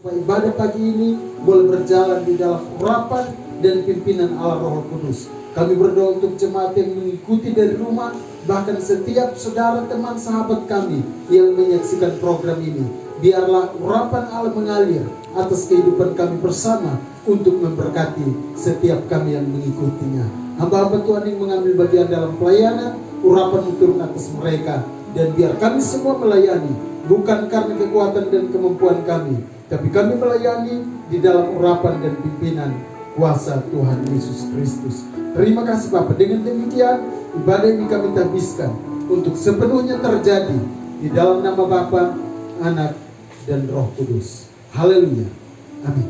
Ibadah pagi ini boleh berjalan di dalam urapan dan pimpinan Allah Roh Kudus. Kami berdoa untuk jemaat yang mengikuti dari rumah, bahkan setiap saudara, teman, sahabat kami yang menyaksikan program ini. Biarlah urapan Allah mengalir atas kehidupan kami bersama untuk memberkati setiap kami yang mengikutinya. Hamba-hamba Tuhan yang mengambil bagian dalam pelayanan, urapan turun atas mereka. Dan biar kami semua melayani, bukan karena kekuatan dan kemampuan kami, tapi kami melayani di dalam urapan dan pimpinan kuasa Tuhan Yesus Kristus. Terima kasih Bapak. Dengan demikian ibadah ini kami habiskan untuk sepenuhnya terjadi di dalam nama Bapa, Anak, dan Roh Kudus. Haleluya. Amin.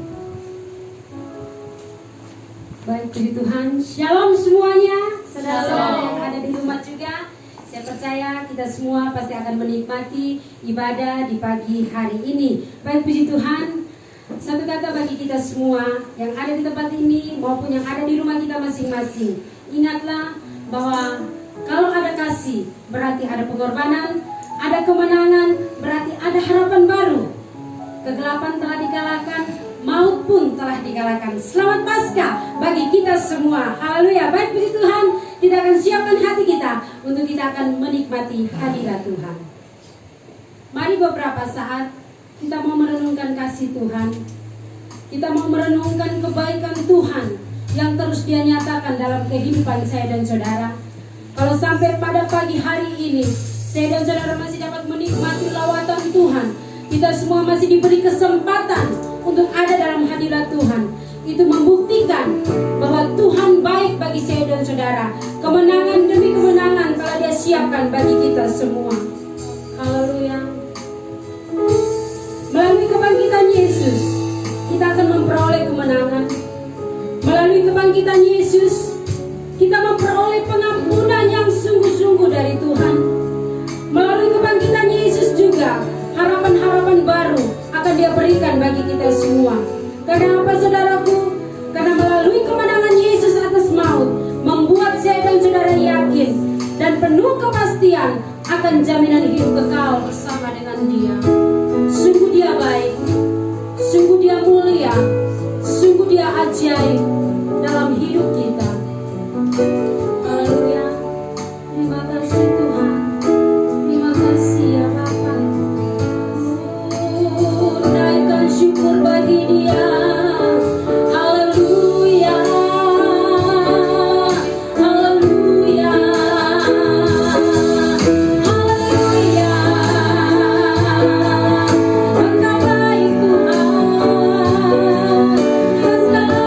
Baik, puji Tuhan. Shalom semuanya, saudara-saudara yang ada di rumah juga. Saya percaya kita semua pasti akan menikmati ibadah di pagi hari ini. Baik, puji Tuhan. Satu kata bagi kita semua yang ada di tempat ini maupun yang ada di rumah kita masing-masing. Ingatlah bahwa kalau ada kasih berarti ada pengorbanan, ada kemenangan berarti ada harapan baru. Kegelapan telah dikalahkan, maut pun telah dikalahkan. Selamat Paskah bagi kita semua. Haleluya. Baik, puji Tuhan. Kita akan siapkan hati kita untuk kita akan menikmati hadirat Tuhan. Mari beberapa saat kita mau merenungkan kasih Tuhan. Kita mau merenungkan kebaikan Tuhan yang terus Dia nyatakan dalam kehidupan saya dan saudara. Kalau sampai pada pagi hari ini saya dan saudara masih dapat menikmati lawatan Tuhan, kita semua masih diberi kesempatan untuk ada dalam hadirat Tuhan. Itu membuktikan bahwa Tuhan baik bagi saya dan saudara. Kemenangan demi kemenangan telah Dia siapkan bagi kita semua. Haleluya. Melalui kebangkitan Yesus, kita akan memperoleh kemenangan. Melalui kebangkitan Yesus, kita memperoleh pengampunan yang sungguh-sungguh dari Tuhan. Melalui kebangkitan Yesus juga, harapan-harapan baru akan Dia berikan bagi kita semua. Karena apa, saudaraku? Karena melalui kemenangan Yesus atas maut, membuat saya dan saudara yakin dan penuh kepastian akan jaminan hidup kekal bersama dengan Dia. Sungguh Dia baik, sungguh Dia mulia, sungguh Dia ajaib dalam hidup kita. Haleluya. Terima kasih Tuhan. Terima kasih ya Bapa. Naikkan syukur bagi Dia. Haleluya. Haleluya. Haleluya. Engkau baik Tuhan. Engkau baik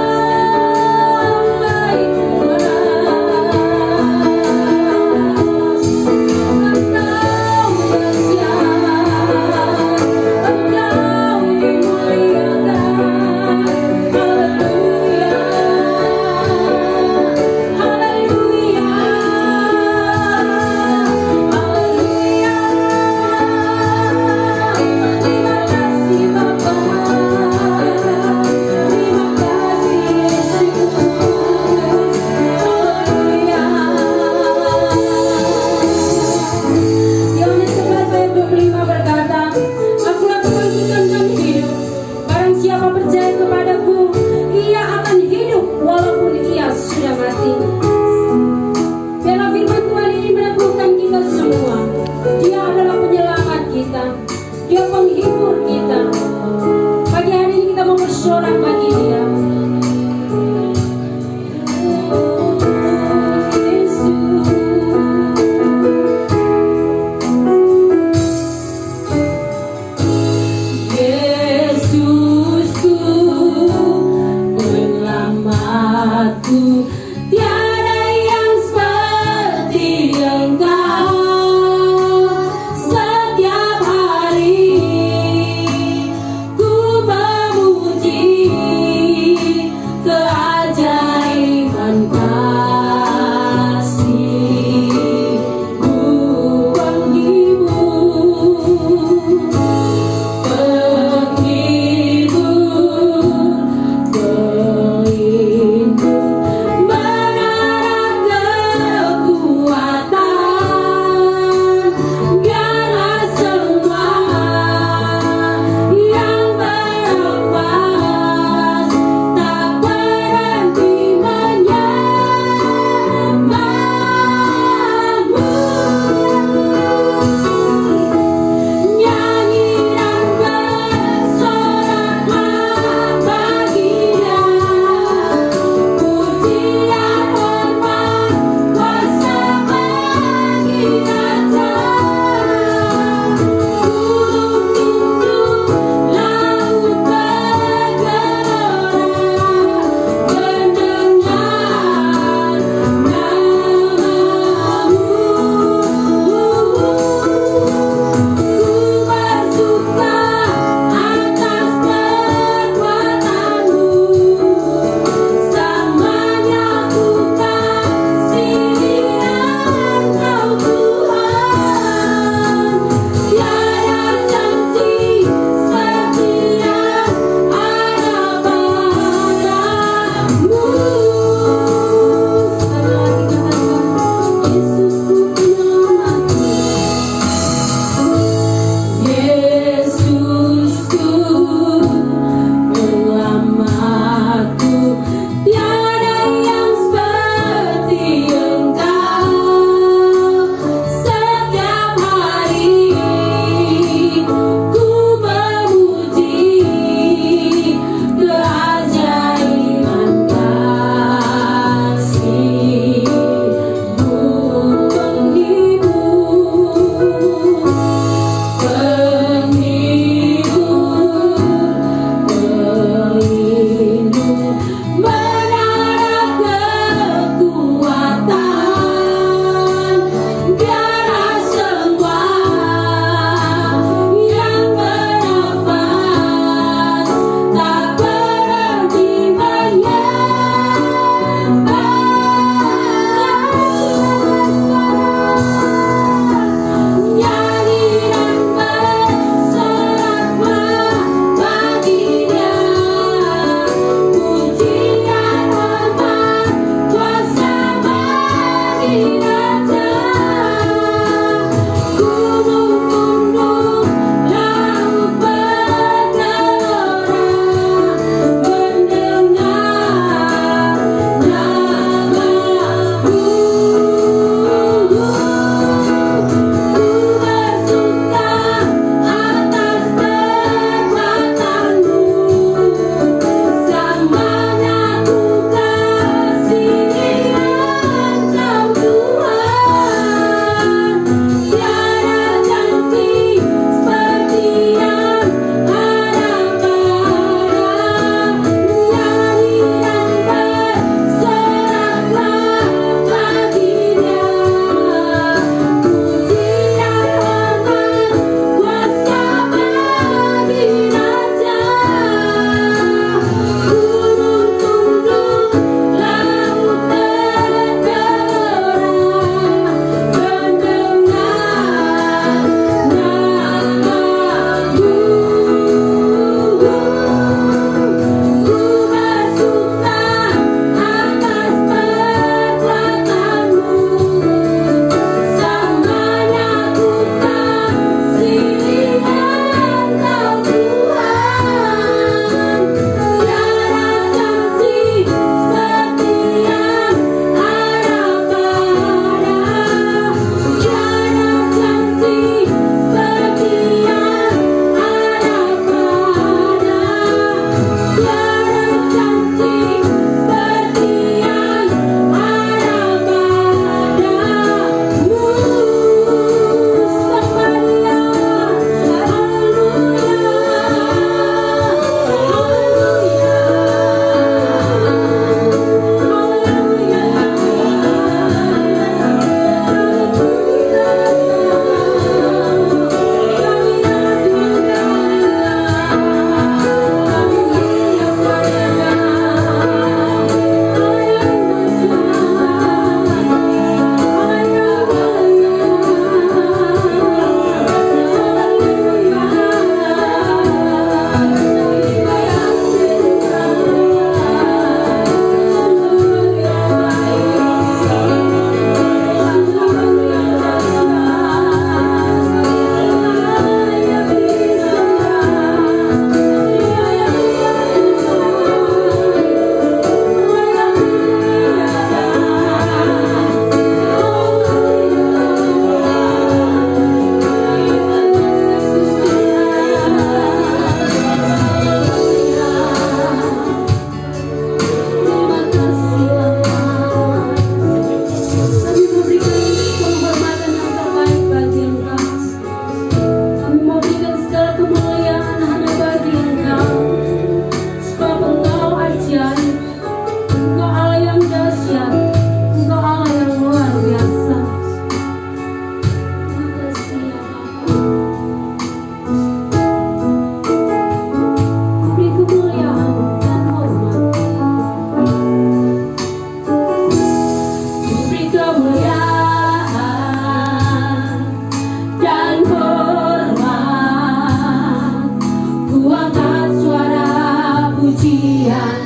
pujian,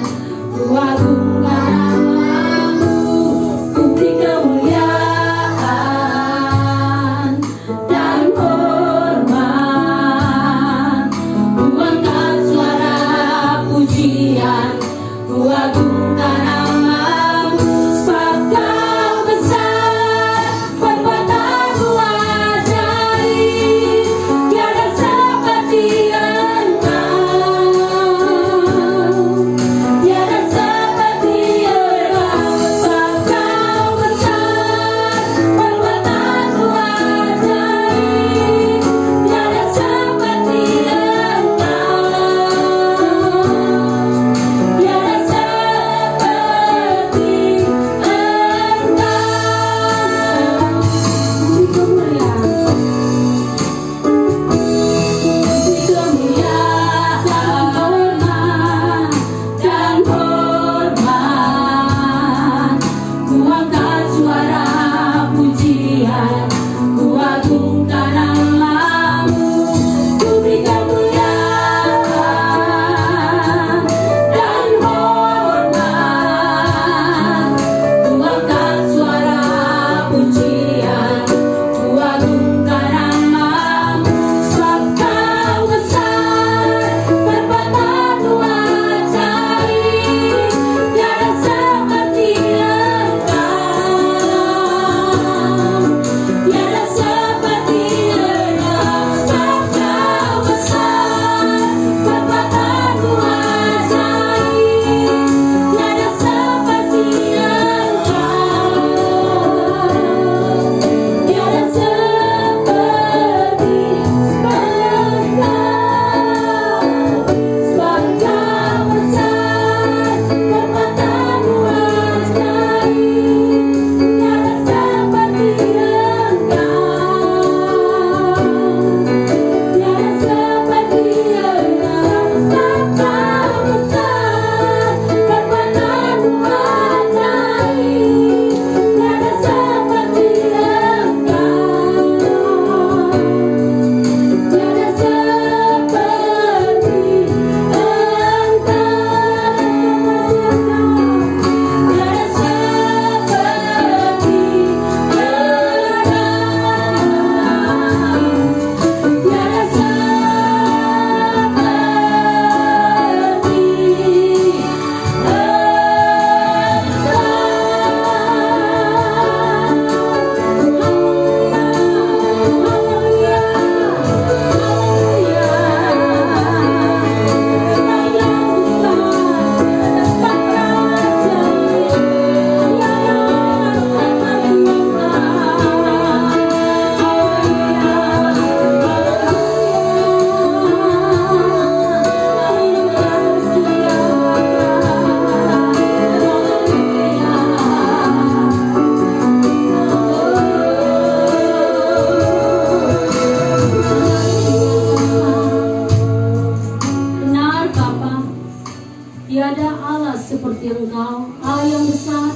ku agungkan namamu, ku beri kemuliaan dan hormat. Ku angkat suara pujian, ku agungkan namamu, sebab kau besar, perbuatanmu ajaib, tiada seperti engkau, tiada seperti engkau, sebab kau besar, perbuatanmu ajaib, tiada seperti engkau, tiada seperti tiada Allah seperti Engkau, Allah yang besar,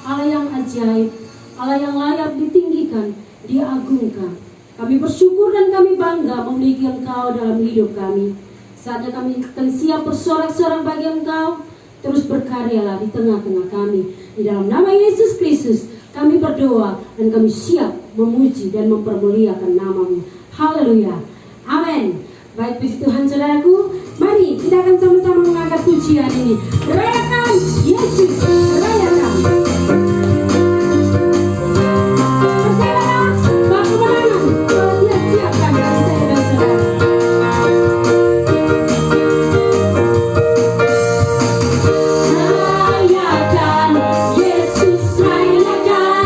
Allah yang ajaib, Allah yang layak ditinggikan, diagungkan. Kami bersyukur dan kami bangga memiliki Engkau dalam hidup kami. Saatnya kami akan siap bersorak-sorai bagi Engkau. Terus berkaryalah di tengah-tengah kami. Di dalam nama Yesus Kristus kami berdoa dan kami siap memuji dan mempermuliakan nama-Mu. Haleluya. Amin. Baik, puji Tuhan saudaraku. Mari kita akan sama-sama mengangkat pujian ini. Rayakan Yesus, rayakan. Percayalah bahwa kemenangan telah Dia siapkan bagi saya dan saudara. Rayakan Yesus, rayakan.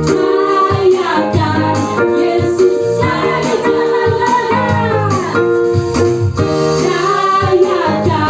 Rayakan Yesus, rayakan. Rayakan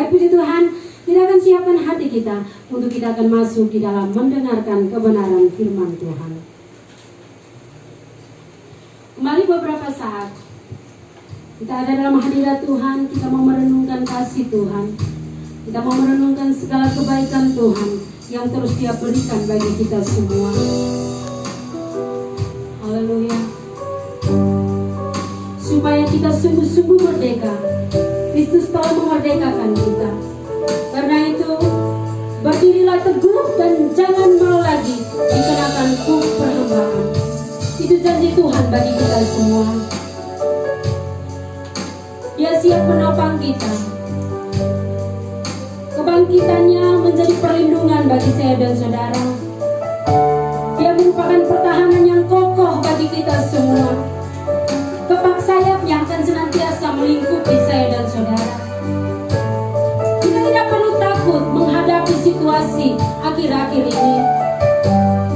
Baik puji Tuhan, kita akan siapkan hati kita untuk kita akan masuk di dalam mendengarkan kebenaran firman Tuhan. Kembali beberapa saat kita ada dalam hadirat Tuhan, kita mau merenungkan kasih Tuhan, kita mau merenungkan segala kebaikan Tuhan yang terus Dia berikan bagi kita semua. Haleluya. Supaya kita sungguh-sungguh merdeka, Kristus telah memerdekakan kita. Karena itu, berdirilah teguh dan jangan mau lagi dikenakan kuk perhambaan. Itu janji Tuhan bagi kita semua. Dia siap menopang kita. Kebangkitannya menjadi perlindungan bagi saya dan saudara. Dia merupakan pertahanan yang kokoh bagi kita semua. Kepak sayapnya akan senantiasa melingkupi saya dan saudara. Kita tidak perlu takut menghadapi situasi akhir-akhir ini.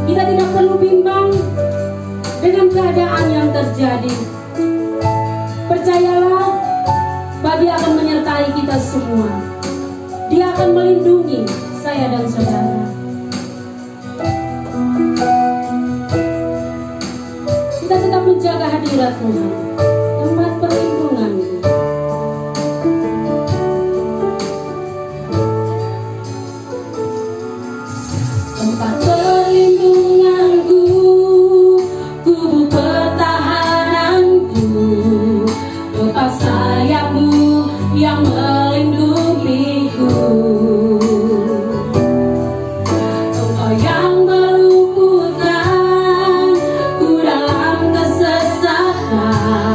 Kita tidak perlu bimbang dengan keadaan yang terjadi. Percayalah, bahwa Dia akan menyertai kita semua. Dia akan melindungi saya dan saudara. Kita tetap menjaga hadirat Tuhan, tempat perlindungan. Tempat perlindunganku, kubu pertahananku, lepas sayapmu yang melindungiku. Engkau yang meluputkan ku dalam kesesatan.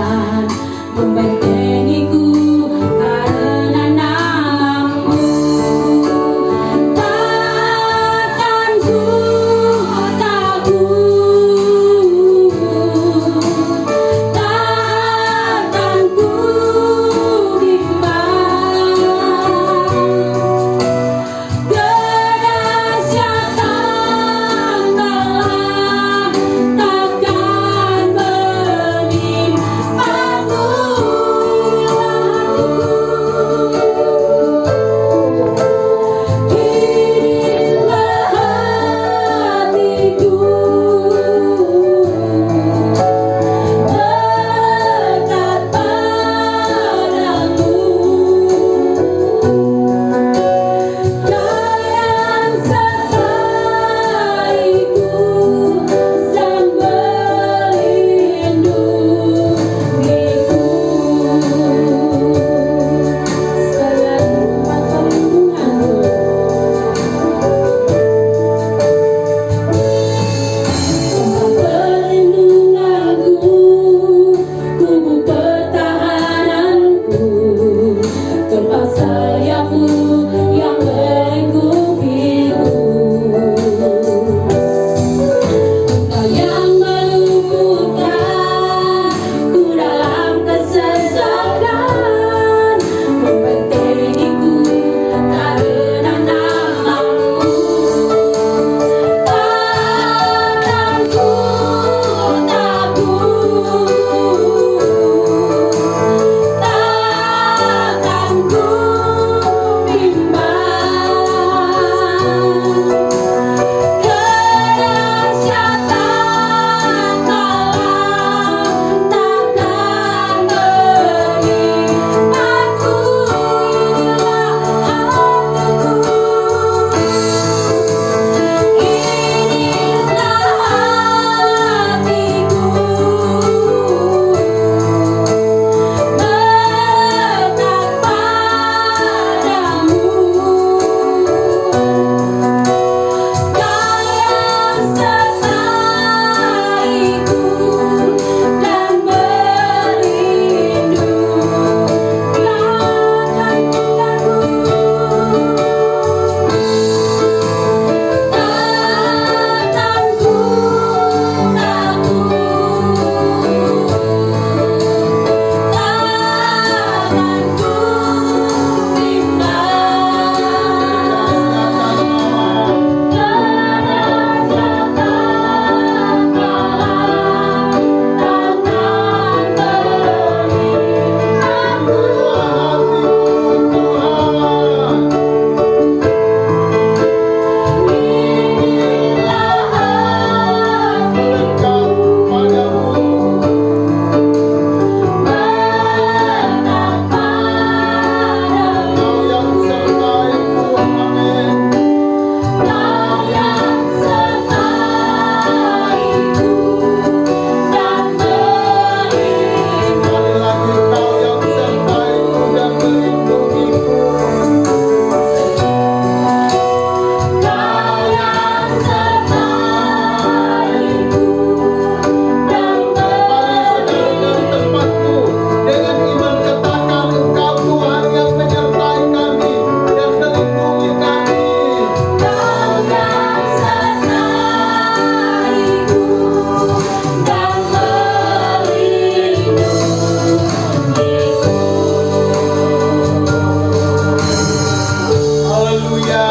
Haleluya.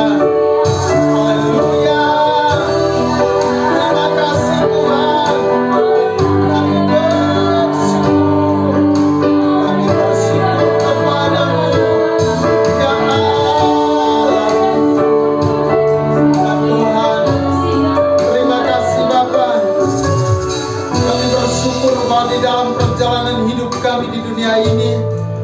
Haleluya. Terima kasih Tuhan. Kami bersyukur. Kami bersyukur kepadamu. Ya Allah. Ya Tuhan. Terima kasih Bapa. Kami bersyukur bahwa di dalam perjalanan hidup kami di dunia ini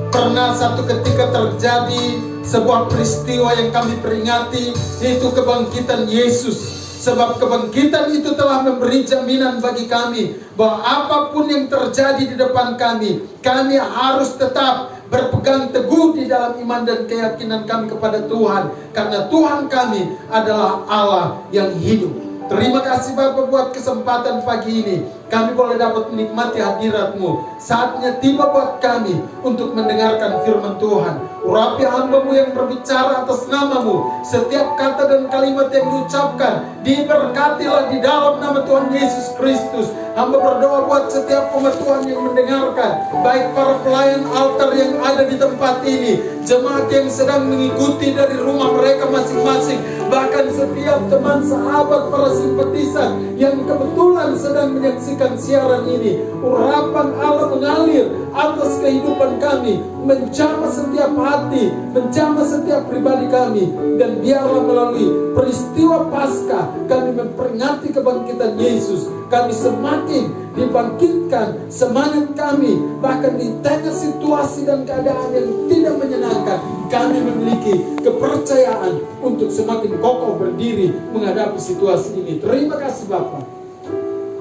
pernah satu ketika terjadi sebuah peristiwa yang kami peringati, yaitu kebangkitan Yesus. Sebab kebangkitan itu telah memberi jaminan bagi kami bahwa apapun yang terjadi di depan kami harus tetap berpegang teguh di dalam iman dan keyakinan kami kepada Tuhan. Karena Tuhan kami adalah Allah yang hidup. Terima kasih Bapak buat kesempatan pagi ini. Kami boleh dapat menikmati hadirat-Mu. Saatnya tiba buat kami untuk mendengarkan firman Tuhan. Urapi hamba-Mu yang berbicara atas nama-Mu. Setiap kata dan kalimat yang diucapkan diberkatilah di dalam nama Tuhan Yesus Kristus. Hamba berdoa buat setiap umat Tuhan yang mendengarkan, baik para pelayan altar yang ada di tempat ini, jemaat yang sedang mengikuti dari rumah mereka masing-masing, bahkan setiap teman sahabat para simpatisan yang kebetulan sedang menyaksikan siaran ini. Urapan Allah mengalir atas kehidupan kami, menjamah setiap hati, menjamah setiap pribadi kami, dan biarlah melalui peristiwa Paskah kami memperingati kebangkitan Yesus. Kami semakin dibangkitkan semangat kami, bahkan di tengah situasi dan keadaan yang tidak menyenangkan, kami memiliki kepercayaan untuk semakin kokoh berdiri menghadapi situasi ini. Terima kasih Bapa.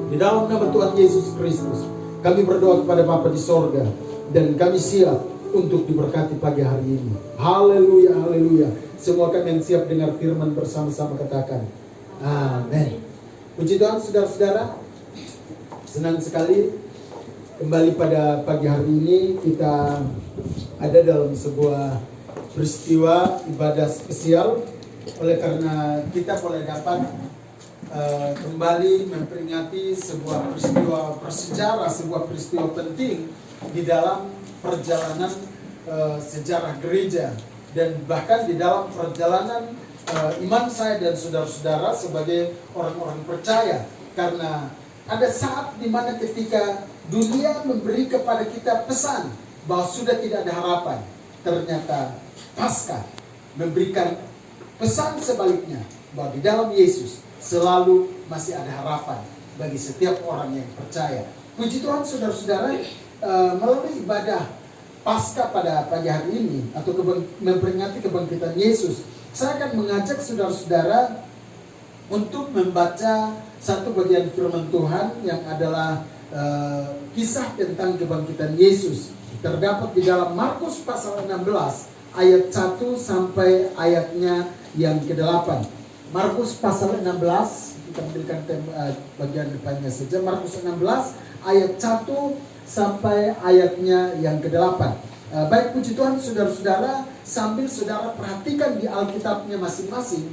Di dalam nama Tuhan Yesus Kristus, kami berdoa kepada Bapa di sorga, dan kami siap untuk diberkati pagi hari ini. Haleluya, haleluya. Semua kami yang siap dengar firman bersama-sama katakan amin. Puji Tuhan saudara-saudara. Senang sekali kembali pada pagi hari ini kita ada dalam sebuah peristiwa ibadah spesial. Oleh karena kita boleh dapat kembali memperingati sebuah peristiwa bersejarah, sebuah peristiwa penting di dalam perjalanan sejarah gereja, dan bahkan di dalam perjalanan iman saya dan saudara-saudara sebagai orang-orang percaya. Karena ada saat di mana ketika dunia memberi kepada kita pesan bahwa sudah tidak ada harapan, ternyata Paskah memberikan pesan sebaliknya, bahwa di dalam Yesus selalu masih ada harapan bagi setiap orang yang percaya. Puji Tuhan saudara-saudara, melalui ibadah Paskah pada pagi hari ini atau memperingati kebangkitan Yesus, saya akan mengajak saudara-saudara untuk membaca satu bagian firman Tuhan yang adalah kisah tentang kebangkitan Yesus. Terdapat di dalam Markus pasal 16 ayat 1 sampai ayatnya yang ke-8. Markus pasal 16, kita ambilkan bagian depannya saja. Markus 16 ayat 1 sampai ayatnya yang ke-8. Baik, puji Tuhan saudara-saudara, sambil saudara perhatikan di Alkitabnya masing-masing,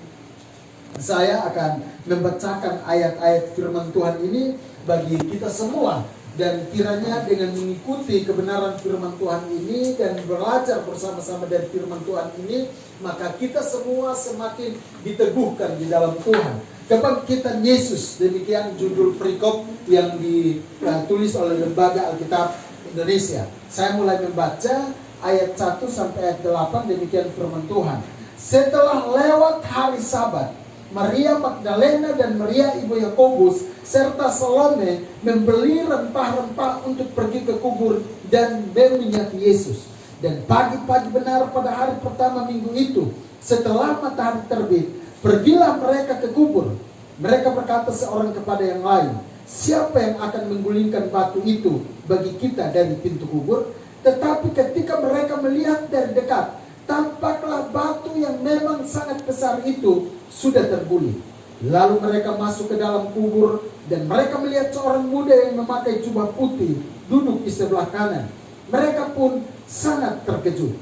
saya akan membacakan ayat-ayat firman Tuhan ini bagi kita semua. Dan kiranya dengan mengikuti kebenaran firman Tuhan ini dan belajar bersama-sama dari firman Tuhan ini, maka kita semua semakin diteguhkan di dalam Tuhan. Kebangkitan Yesus, demikian judul perikop yang ditulis oleh Lembaga Alkitab Indonesia. Saya mulai membaca ayat 1 sampai ayat 8, demikian firman Tuhan. Setelah lewat hari Sabat, Maria Magdalena dan Maria ibu Yakobus serta Salome membeli rempah-rempah untuk pergi ke kubur dan meminyaki Yesus. Dan pagi-pagi benar pada hari pertama minggu itu, setelah matahari terbit, pergilah mereka ke kubur. Mereka berkata seorang kepada yang lain, siapa yang akan menggulingkan batu itu bagi kita dari pintu kubur? Tetapi ketika mereka melihat dari dekat, tampaklah batu yang memang sangat besar itu sudah terguling. Lalu mereka masuk ke dalam kubur, dan mereka melihat seorang muda yang memakai jubah putih duduk di sebelah kanan. Mereka pun sangat terkejut.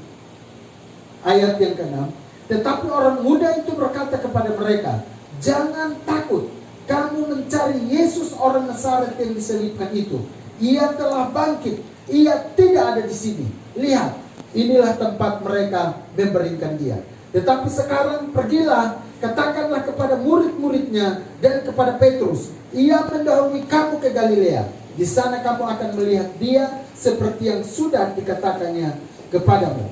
Ayat yang ke-6. Tetapi orang muda itu berkata kepada mereka, jangan takut, kamu mencari Yesus orang Nazaret yang diselibkan itu. Ia telah bangkit, ia tidak ada di sini. Lihat, inilah tempat mereka membaringkan dia. Tetapi sekarang pergilah, katakanlah kepada murid-muridnya dan kepada Petrus, ia mendahului kamu ke Galilea. Di sana kamu akan melihat dia seperti yang sudah dikatakannya kepadamu.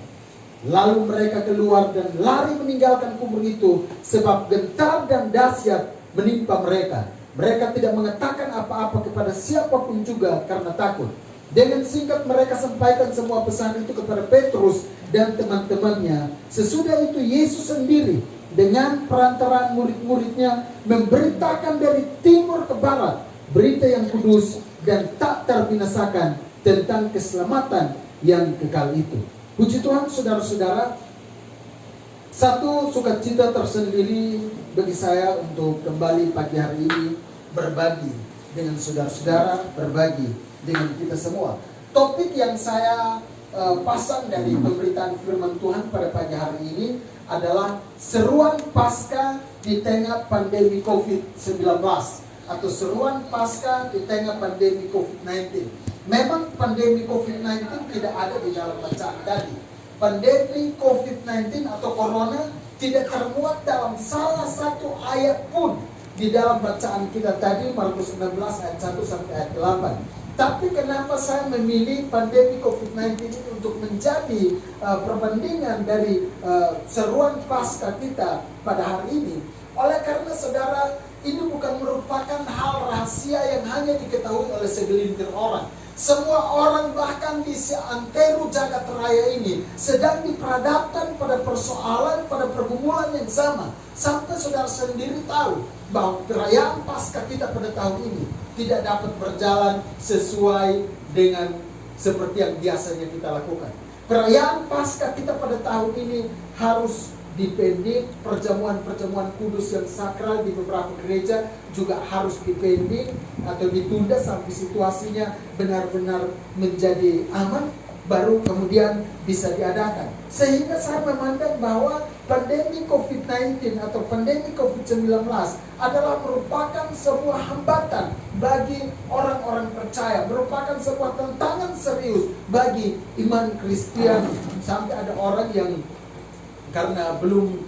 Lalu mereka keluar dan lari meninggalkan kubur itu, sebab gentar dan dahsyat menimpa mereka. Mereka tidak mengatakan apa-apa kepada siapapun juga karena takut. Dengan singkat mereka sampaikan semua pesan itu kepada Petrus dan teman-temannya. Sesudah itu Yesus sendiri dengan perantaraan murid-muridnya memberitakan dari timur ke barat berita yang kudus dan tak terbinasakan tentang keselamatan yang kekal itu. Puji Tuhan, saudara-saudara, satu sukacita tersendiri bagi saya untuk kembali pagi hari ini berbagi dengan saudara-saudara, berbagi dengan kita semua. Topik yang saya pasang dari pemberitaan firman Tuhan pada pagi hari ini adalah seruan Paskah di tengah pandemi COVID-19 atau seruan Paskah di tengah pandemi COVID-19. Memang pandemi COVID-19 tidak ada di dalam bacaan tadi. Pandemi COVID-19 atau Corona tidak termuat dalam salah satu ayat pun di dalam bacaan kita tadi, Markus 16 ayat 1 sampai ayat 8. Tapi kenapa saya memilih pandemi COVID-19 ini untuk menjadi perbandingan dari seruan Paskah kita pada hari ini? Oleh karena saudara, ini bukan merupakan hal rahasia yang hanya diketahui oleh segelintir orang. Semua orang bahkan di seantero jagat raya ini sedang diperhadapkan pada persoalan, pada pergumulan yang sama. Sampai saudara sendiri tahu bahwa perayaan Paskah kita pada tahun ini tidak dapat berjalan sesuai dengan seperti yang biasanya kita lakukan. Perayaan Paskah kita pada tahun ini harus dipending, perjamuan-perjamuan kudus yang sakral di beberapa gereja juga harus dipending atau ditunda sampai situasinya benar-benar menjadi aman, baru kemudian bisa diadakan. Sehingga saya memandang bahwa pandemi COVID-19 atau pandemi COVID-19 adalah merupakan sebuah hambatan bagi orang-orang percaya, merupakan sebuah tantangan serius bagi iman Kristiani. Sampai ada orang yang karena belum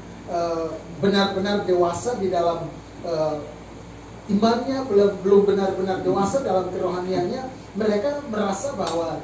benar-benar dewasa di dalam imannya, belum benar-benar dewasa dalam kerohaniannya, mereka merasa bahwa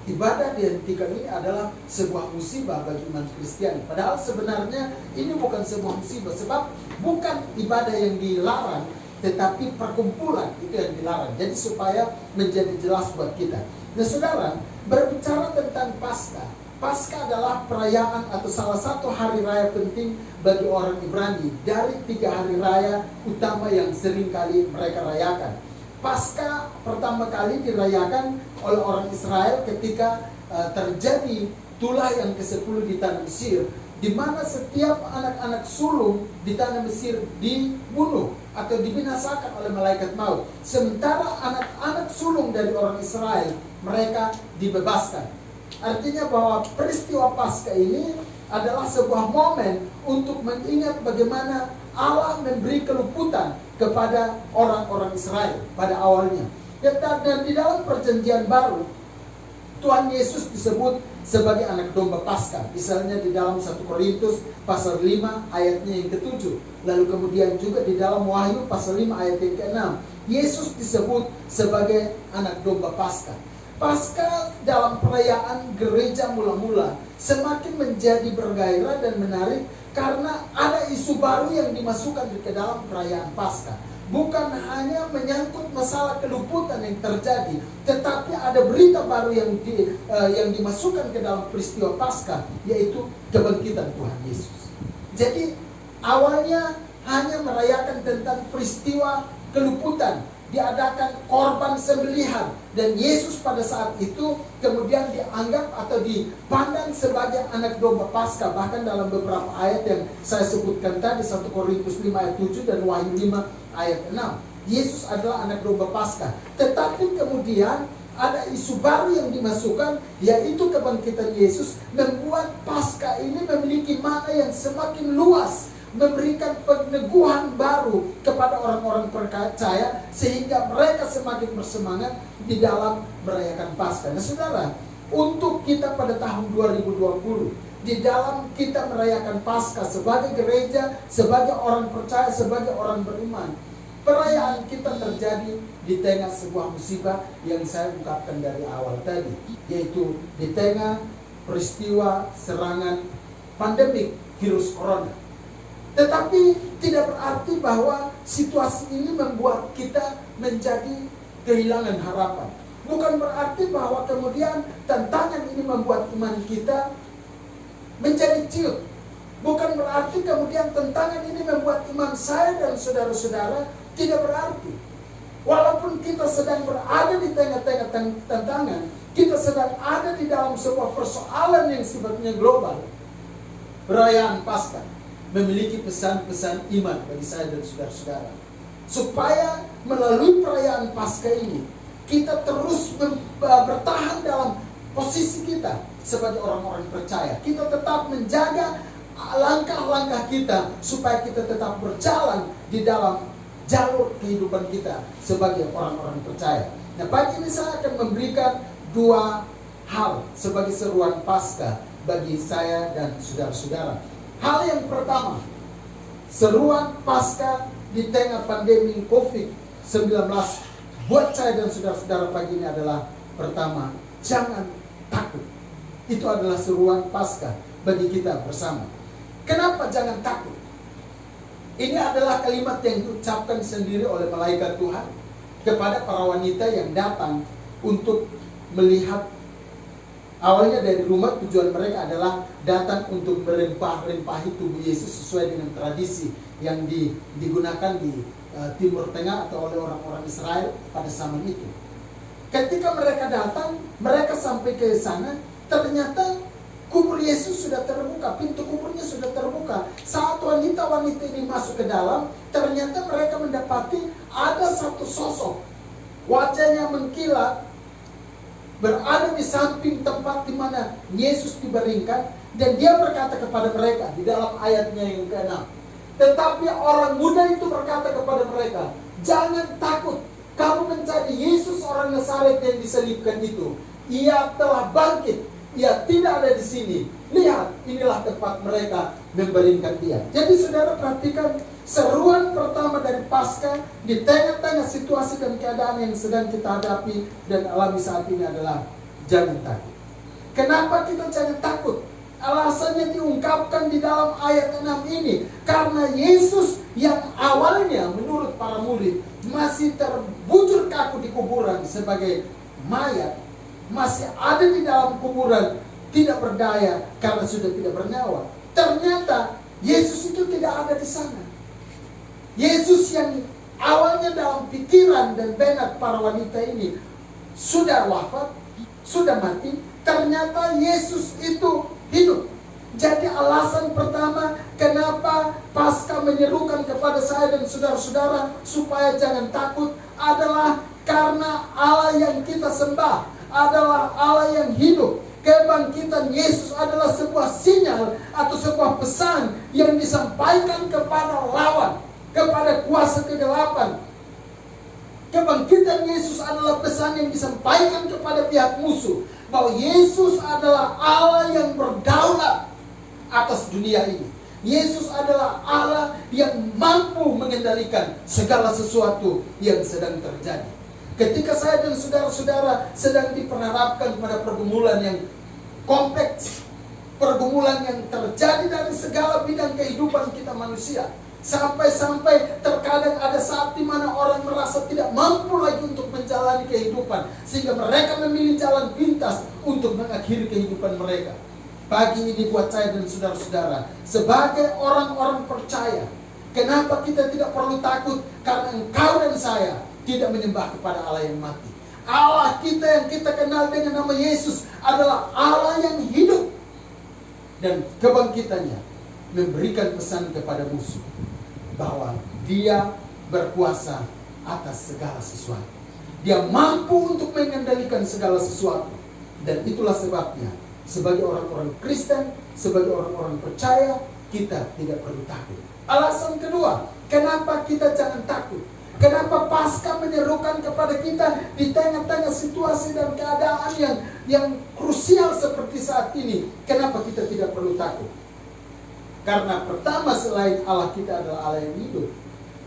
ibadah dihentikan ini adalah sebuah musibah bagi iman Kristiani. Padahal sebenarnya ini bukan sebuah musibah, sebab bukan ibadah yang dilarang, tetapi perkumpulan itu yang dilarang. Jadi supaya menjadi jelas buat kita. Nah saudara, berbicara tentang Paskah. Paskah adalah perayaan atau salah satu hari raya penting bagi orang Ibrani dari 3 hari raya utama yang sering kali mereka rayakan. Paskah pertama kali dirayakan oleh orang Israel ketika terjadi tulah yang ke-10 di tanah Mesir, di mana setiap anak-anak sulung di tanah Mesir dibunuh atau dibinasakan oleh malaikat maut. Sementara anak-anak sulung dari orang Israel mereka dibebaskan. Artinya bahwa peristiwa Paskah ini adalah sebuah momen untuk mengingat bagaimana Allah memberi keluputan kepada orang-orang Israel pada awalnya. Dan di dalam perjanjian baru, Tuhan Yesus disebut sebagai anak domba Paskah. Misalnya di dalam 1 Korintus pasal 5 ayatnya yang ke-7. Lalu kemudian juga di dalam Wahyu pasal 5 ayat yang ke-6. Yesus disebut sebagai anak domba Paskah. Paskah dalam perayaan gereja mula-mula semakin menjadi bergairah dan menarik karena ada isu baru yang dimasukkan ke dalam perayaan Paskah. Bukan hanya menyangkut masalah keluputan yang terjadi, tetapi ada berita baru yang dimasukkan ke dalam peristiwa Paskah, yaitu kebangkitan Tuhan Yesus. Jadi awalnya hanya merayakan tentang peristiwa keluputan, diadakan korban sembelihan, dan Yesus pada saat itu kemudian dianggap atau dipandang sebagai anak domba Paskah. Bahkan dalam beberapa ayat yang saya sebutkan tadi, 1 Korintus 5 ayat 7 dan Wahyu 5 ayat 6, Yesus adalah anak domba Paskah. Tetapi kemudian ada isu baru yang dimasukkan, yaitu kebangkitan Yesus, membuat Paskah ini memiliki makna yang semakin luas, memberikan peneguhan baru kepada orang-orang percaya sehingga mereka semakin bersemangat di dalam merayakan Paskah. Nah saudara, untuk kita pada tahun 2020, di dalam kita merayakan Paskah sebagai gereja, sebagai orang percaya, sebagai orang beriman. Perayaan kita terjadi di tengah sebuah musibah yang saya ungkapkan dari awal tadi, yaitu di tengah peristiwa serangan pandemik virus corona. Tetapi tidak berarti bahwa situasi ini membuat kita menjadi kehilangan harapan. Bukan berarti bahwa kemudian tantangan ini membuat iman kita menjadi ciut. Bukan berarti kemudian tantangan ini membuat iman saya dan saudara-saudara tidak berarti. Walaupun kita sedang berada di tengah-tengah tantangan, kita sedang ada di dalam sebuah persoalan yang sifatnya global. Perayaan Paskah memiliki pesan-pesan iman bagi saya dan saudara-saudara. Supaya melalui perayaan Paskah ini, kita terus bertahan dalam posisi kita sebagai orang-orang percaya. Kita tetap menjaga langkah-langkah kita supaya kita tetap berjalan di dalam jalur kehidupan kita sebagai orang-orang percaya. Nah, pagi ini saya akan memberikan 2 hal sebagai seruan Paskah bagi saya dan saudara-saudara. Hal yang pertama, seruan Paskah di tengah pandemi COVID-19 buat saya dan saudara-saudara pagi ini adalah pertama, jangan takut. Itu adalah seruan Paskah bagi kita bersama. Kenapa jangan takut? Ini adalah kalimat yang diucapkan sendiri oleh malaikat Tuhan kepada para wanita yang datang untuk melihat. Awalnya dari rumah, tujuan mereka adalah datang untuk merempah-rempahi tubuh Yesus sesuai dengan tradisi yang digunakan di Timur Tengah atau oleh orang-orang Israel pada zaman itu. Ketika mereka datang, mereka sampai ke sana, ternyata kubur Yesus sudah terbuka, pintu kuburnya sudah terbuka. Saat wanita-wanita ini masuk ke dalam, ternyata mereka mendapati ada satu sosok, wajahnya mengkilat, berada di samping tempat di mana Yesus dibaringkan, dan dia berkata kepada mereka di dalam ayatnya yang ke-6. Tetapi orang muda itu berkata kepada mereka, jangan takut, kamu mencari Yesus orang Nazaret yang disalibkan itu. Ia telah bangkit, ia tidak ada di sini. Lihat, inilah tempat mereka membaringkan dia. Jadi saudara perhatikan, seruan pertama dari Paskah di tengah-tengah situasi dan keadaan yang sedang kita hadapi dan alami saat ini adalah jangan takut. Kenapa kita jangan takut? Alasannya diungkapkan di dalam ayat 6 ini. Karena Yesus yang awalnya menurut para murid masih terbujur kaku di kuburan sebagai mayat, masih ada di dalam kuburan, tidak berdaya karena sudah tidak bernyawa. Ternyata Yesus itu tidak ada di sana. Yesus yang awalnya dalam pikiran dan benak para wanita ini sudah wafat, sudah mati, ternyata Yesus itu hidup. Jadi alasan pertama kenapa Paskah menyerukan kepada saya dan saudara-saudara supaya jangan takut adalah karena Allah yang kita sembah adalah Allah yang hidup. Kebangkitan Yesus adalah sebuah sinyal atau sebuah pesan yang disampaikan kepada lawan, kepada kuasa kegelapan. Kebangkitan Yesus adalah pesan yang disampaikan kepada pihak musuh, bahwa Yesus adalah Allah yang berdaulat atas dunia ini. Yesus adalah Allah yang mampu mengendalikan segala sesuatu yang sedang terjadi. Ketika saya dan saudara-saudara sedang diperhadapkan pada pergumulan yang kompleks, pergumulan yang terjadi dari segala bidang kehidupan kita manusia, sampai-sampai terkadang ada saat di mana orang merasa tidak mampu lagi untuk menjalani kehidupan, sehingga mereka memilih jalan pintas untuk mengakhiri kehidupan mereka. Pagi ini buat saya dan saudara-saudara, sebagai orang-orang percaya, kenapa kita tidak perlu takut? Karena engkau dan saya tidak menyembah kepada Allah yang mati. Allah kita yang kita kenal dengan nama Yesus adalah Allah yang hidup. Dan kebangkitannya memberikan pesan kepada musuh bahwa dia berkuasa atas segala sesuatu. Dia mampu untuk mengendalikan segala sesuatu. Dan itulah sebabnya sebagai orang-orang Kristen, sebagai orang-orang percaya, kita tidak perlu takut. Alasan kedua, kenapa kita jangan takut? Kenapa Paskah menyerukan kepada kita di tengah-tengah situasi dan keadaan yang krusial seperti saat ini? Kenapa kita tidak perlu takut? Karena pertama, selain Allah kita adalah Allah yang hidup.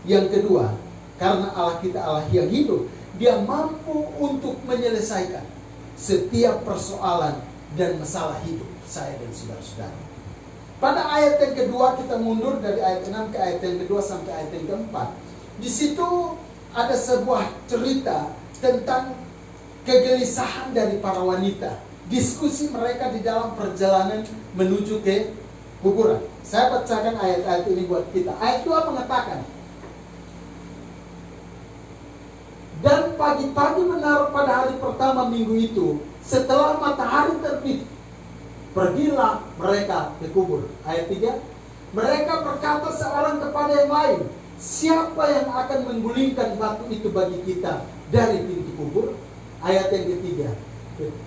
Yang kedua, karena Allah kita Allah yang hidup, Dia mampu untuk menyelesaikan setiap persoalan dan masalah hidup saya dan saudara-saudara. Pada ayat yang kedua, kita mundur dari ayat 6 ke ayat yang kedua sampai ayat yang keempat. Di situ ada sebuah cerita tentang kegelisahan dari para wanita. Diskusi mereka di dalam perjalanan menuju ke kuburan. Saya bacakan ayat-ayat ini buat kita. Ayat 2 mengatakan, dan pagi-pagi benar pada hari pertama minggu itu, setelah matahari terbit, pergilah mereka ke kubur. Ayat 3, mereka berkata seorang kepada yang lain, siapa yang akan menggulingkan batu itu bagi kita dari pintu kubur? Ayat yang ketiga.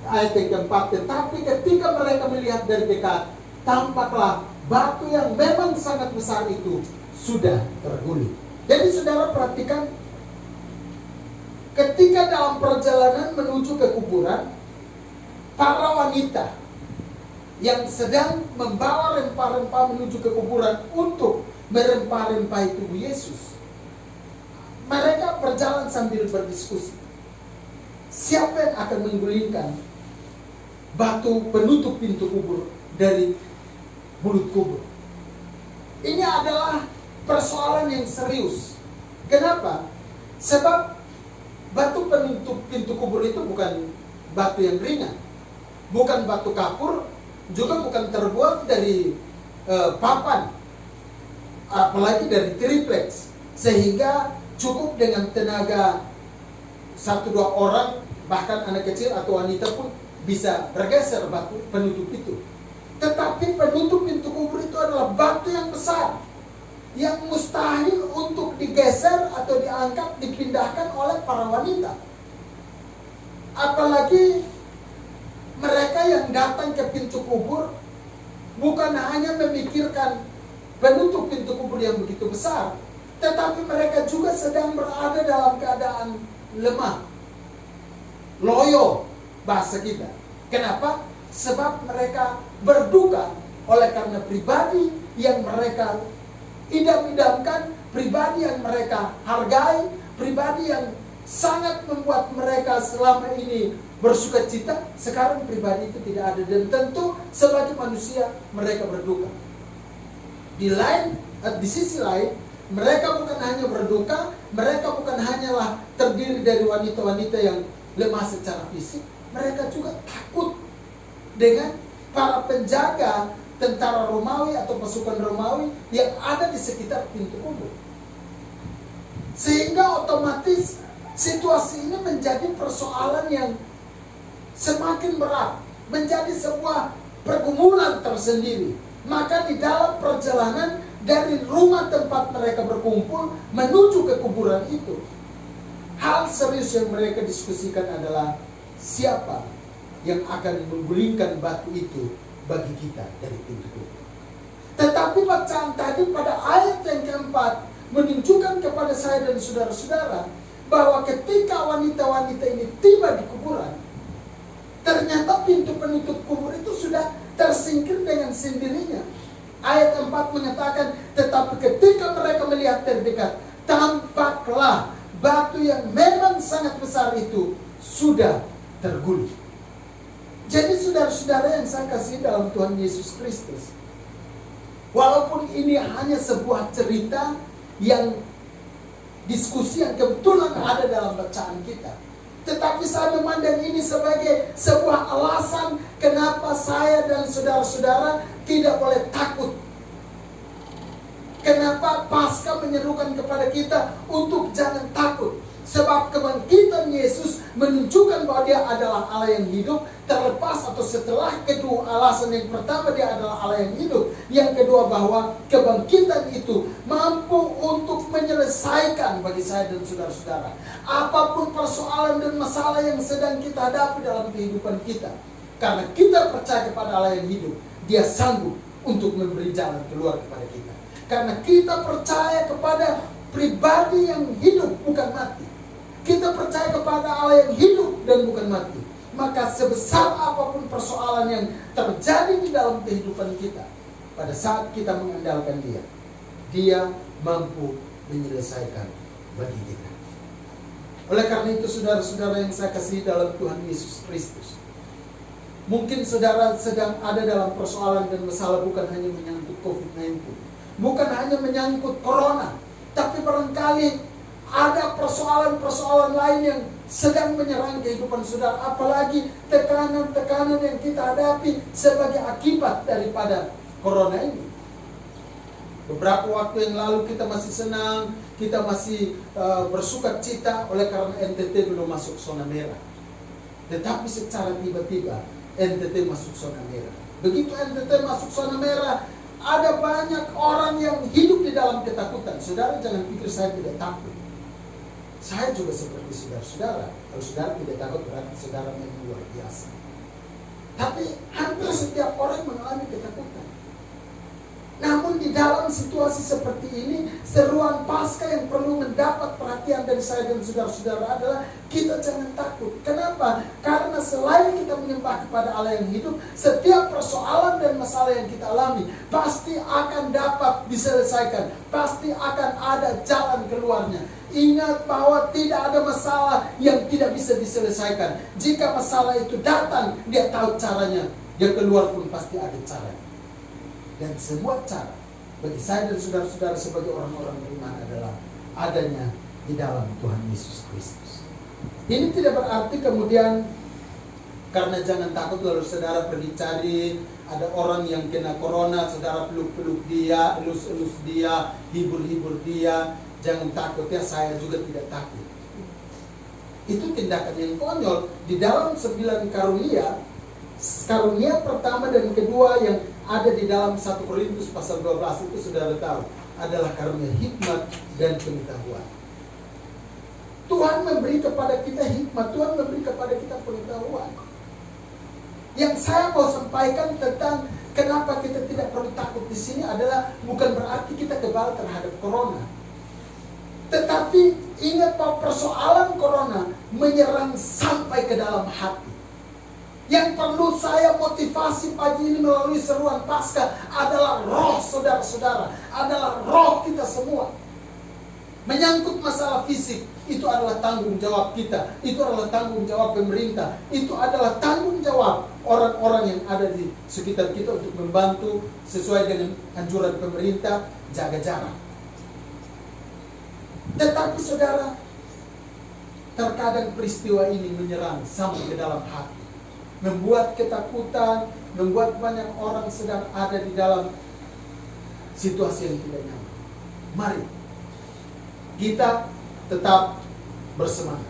Ayat yang keempat, tetapi ketika mereka melihat dari dekat, tampaklah batu yang memang sangat besar itu sudah terguling. Jadi saudara perhatikan, ketika dalam perjalanan menuju ke kuburan, para wanita yang sedang membawa rempah-rempah menuju ke kuburan untuk merempah-rempahi tubuh Yesus, mereka berjalan sambil berdiskusi. Siapa yang akan menggulingkan batu penutup pintu kubur dari mulut kubur? Ini adalah persoalan yang serius. Kenapa? Sebab batu penutup pintu kubur itu bukan batu yang ringan, bukan batu kapur, juga bukan terbuat dari papan, apalagi dari triplex, sehingga cukup dengan tenaga 1-2 orang, bahkan anak kecil atau wanita pun bisa bergeser batu penutup itu. Tetapi penutup pintu kubur itu adalah batu yang besar, yang mustahil untuk digeser atau diangkat, dipindahkan oleh para wanita. Apalagi mereka yang datang ke pintu kubur bukan hanya memikirkan penutup pintu kubur yang begitu besar, tetapi mereka juga sedang berada dalam keadaan lemah, loyo bahasa kita. Kenapa? Sebab mereka berduka oleh karena pribadi yang mereka idam-idamkan, pribadi yang mereka hargai, pribadi yang sangat membuat mereka selama ini bersuka cita, sekarang pribadi itu tidak ada. Dan tentu sebagai manusia mereka berduka. Di sisi lain, mereka bukan hanya berduka, mereka bukan hanyalah terdiri dari wanita-wanita yang lemah secara fisik, mereka juga takut dengan para penjaga tentara Romawi atau pasukan Romawi yang ada di sekitar pintu kubur. Sehingga otomatis situasi ini menjadi persoalan yang semakin berat, menjadi sebuah pergumulan tersendiri. Maka di dalam perjalanan dari rumah tempat mereka berkumpul menuju ke kuburan itu, hal serius yang mereka diskusikan adalah siapa yang akan menggulingkan batu itu bagi kita dari pintu kubur. Tetapi bacaan tadi pada ayat yang keempat menunjukkan kepada saya dan saudara-saudara bahwa ketika wanita-wanita ini tiba di kuburan, ternyata pintu penutup kubur itu sudah tersingkir dengan sendirinya. Ayat 4 mengatakan, tetapi ketika mereka melihat terdekat, tampaklah batu yang memang sangat besar itu sudah terguling. Jadi saudara-saudara yang saya kasih dalam Tuhan Yesus Kristus, walaupun ini hanya sebuah cerita yang diskusi yang kebetulan ada dalam bacaan kita, tetapi saya memandang ini sebagai sebuah alasan kenapa saya dan saudara-saudara tidak boleh takut. Kenapa Paskah menyerukan kepada kita untuk jangan takut. Sebab kebangkitan Yesus menunjukkan bahwa dia adalah Allah yang hidup. Terlepas atau setelah kedua alasan, yang pertama dia adalah Allah yang hidup, yang kedua bahwa kebangkitan itu mampu untuk menyelesaikan bagi saya dan saudara-saudara apapun persoalan dan masalah yang sedang kita hadapi dalam kehidupan kita. Karena kita percaya kepada Allah yang hidup, dia sanggup untuk memberi jalan keluar kepada kita. Karena kita percaya kepada pribadi yang hidup bukan mati. Kita percaya kepada Allah yang hidup dan bukan mati. Maka sebesar apapun persoalan yang terjadi di dalam kehidupan kita, pada saat kita mengandalkan Dia, Dia mampu menyelesaikan bagi kita. Oleh karena itu saudara-saudara yang saya kasihi dalam Tuhan Yesus Kristus, mungkin saudara sedang ada dalam persoalan dan masalah bukan hanya menyangkut COVID-19, bukan hanya menyangkut Corona, tapi barangkali ada persoalan-persoalan lain yang sedang menyerang kehidupan saudara. Apalagi tekanan-tekanan yang kita hadapi sebagai akibat daripada Corona ini. Beberapa waktu yang lalu kita masih senang, kita masih bersukacita oleh karena NTT belum masuk zona merah. Tetapi secara tiba-tiba NTT masuk zona merah. Begitu NTT masuk zona merah, ada banyak orang yang hidup di dalam ketakutan. Saudara jangan pikir saya tidak takut. Saya juga seperti saudara-saudara. Kalau saudara tidak takut berarti saudara memang luar biasa. Tapi hampir setiap orang mengalami ketakutan. Namun di dalam situasi seperti ini, seruan Paskah yang perlu mendapat perhatian dari saya dan saudara-saudara adalah kita jangan takut. Kenapa? Karena selain kita menyembah kepada Allah yang hidup, setiap persoalan dan masalah yang kita alami pasti akan dapat diselesaikan. Pasti akan ada jalan keluarnya. Ingat bahwa tidak ada masalah yang tidak bisa diselesaikan. Jika masalah itu datang, Dia tahu caranya. Yang keluar pun pasti ada caranya. Dan semua cara bagi saya dan saudara-saudara sebagai orang-orang beriman adalah adanya di dalam Tuhan Yesus Kristus. Ini tidak berarti kemudian karena jangan takut lalu saudara pergi cari ada orang yang kena corona, saudara peluk-peluk dia, elus-elus dia, hibur-hibur dia. Jangan takut ya, saya juga tidak takut. Itu tindakan yang konyol. Di dalam 9 karunia, karunia pertama dan kedua yang ada di dalam 1 Korintus pasal 12 itu saudara tahu adalah karunia hikmat dan pengetahuan. Tuhan memberi kepada kita hikmat, Tuhan memberi kepada kita pengetahuan. Yang saya mau sampaikan tentang kenapa kita tidak perlu takut di sini adalah bukan berarti kita kebal terhadap corona. Tetapi ingat bahwa persoalan corona menyerang sampai ke dalam hati. Yang perlu saya motivasi pagi ini melalui seruan Paskah adalah roh saudara-saudara, adalah roh kita semua. Menyangkut masalah fisik, itu adalah tanggung jawab kita, itu adalah tanggung jawab pemerintah, itu adalah tanggung jawab orang-orang yang ada di sekitar kita untuk membantu sesuai dengan anjuran pemerintah, jaga jarak. Tetapi saudara, terkadang peristiwa ini menyerang sampai ke dalam hati, membuat ketakutan, membuat banyak orang sedang ada di dalam situasi yang tidak nyaman. Mari kita tetap bersemangat.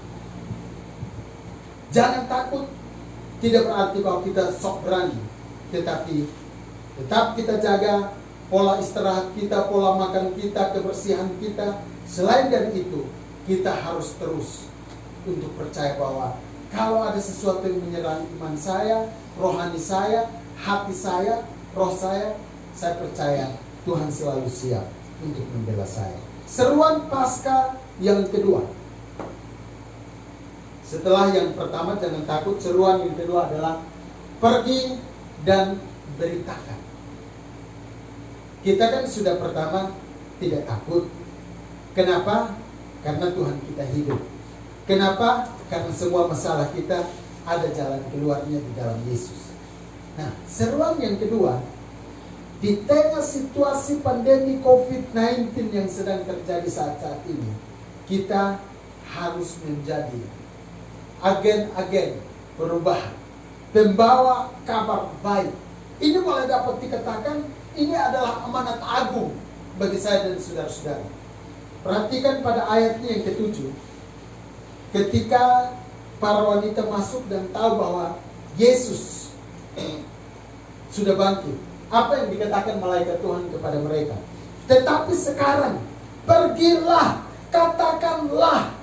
Jangan takut, tidak berarti bahwa kita sok berani, tetapi tetap kita jaga pola istirahat kita, pola makan kita, kebersihan kita. Selain dari itu, kita harus terus untuk percaya bahwa kalau ada sesuatu yang menyerang iman saya, rohani saya, hati saya, roh saya percaya Tuhan selalu siap untuk membela saya. Seruan Paskah yang kedua. Setelah yang pertama jangan takut, seruan yang kedua adalah pergi dan beritakan. Kita kan sudah pertama tidak takut. Kenapa? Karena Tuhan kita hidup. Kenapa? Karena semua masalah kita ada jalan keluarnya di dalam Yesus. Nah, seruan yang kedua, di tengah situasi pandemi COVID-19 yang sedang terjadi saat-saat ini, kita harus menjadi agen-agen perubahan, pembawa kabar baik. Ini boleh dapat dikatakan, ini adalah amanat agung bagi saya dan saudara-saudara. Perhatikan pada ayatnya yang ke-7. Ketika para wanita masuk dan tahu bahwa Yesus sudah bangkit, apa yang dikatakan malaikat Tuhan kepada mereka? Tetapi sekarang pergilah, katakanlah